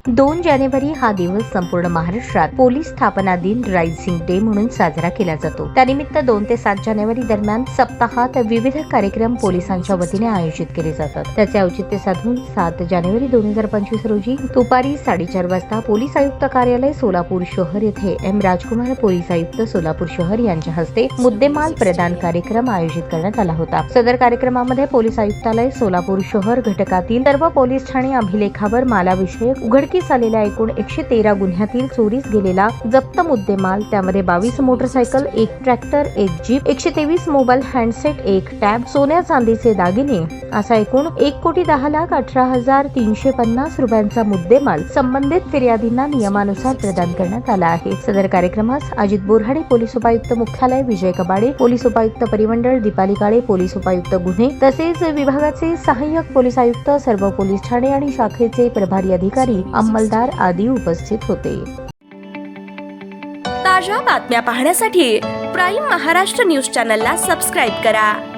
2 जानेवारी हा दिवस संपूर्ण महाराष्ट्रात पोलीस स्थापना दिन रायझिंग डे म्हणून साजरा केला जातो। त्यानिमित्त 2 ते 7 जानेवारी दरम्यान सप्ताहात विविध कार्यक्रम पोलिसांच्या वतीने आयोजित केले जातात। त्याचे औचित्य साधून 7 जानेवारी 2025 रोजी दुपारी 4:30 वाजता पोलीस आयुक्त कार्यालय सोलापूर शहर येथे एम राजकुमार पोलीस आयुक्त सोलापूर शहर यांच्या हस्ते मुद्देमाल प्रदान कार्यक्रम आयोजित करण्यात आला होता। सदर कार्यक्रमामध्ये पोलीस आयुक्तालय सोलापूर शहर घटकातील सर्व पोलीस ठाणे अभिलेखावर मालाविषयक उघडकीस आलेल्या एकूण 113 गुन्ह्यातील चोरीस गेलेला जप्त मुद्देमाल, त्यामध्ये 22 motorcycle, 1 tractor, 1 jeep, 123 mobile handset, 1 tab, सोन्या चांदीचे दागिने असा एकूण 1,10,18,350 रुपयांचा मुद्देमाल संबंधित फिर्यादींना नियमानुसार प्रदान करण्यात आला आहे। सदर कार्यक्रमास अजित बोरहाडे पोलीस उपायुक्त मुख्यालय, विजय कबाडे पोलीस उपायुक्त परिमंडळ, दीपाली काळे पोलीस उपायुक्त गुन्हे तसेच विभागाचे सहाय्यक पोलीस आयुक्त, सर्व पोलीस ठाणे आणि शाखेचे प्रभारी अधिकारी, अंमलदार आदी उपस्थित होते। ताज्या बातम्या पाहण्यासाठी प्राईम महाराष्ट्र न्यूज चॅनलला सबस्क्राईब करा।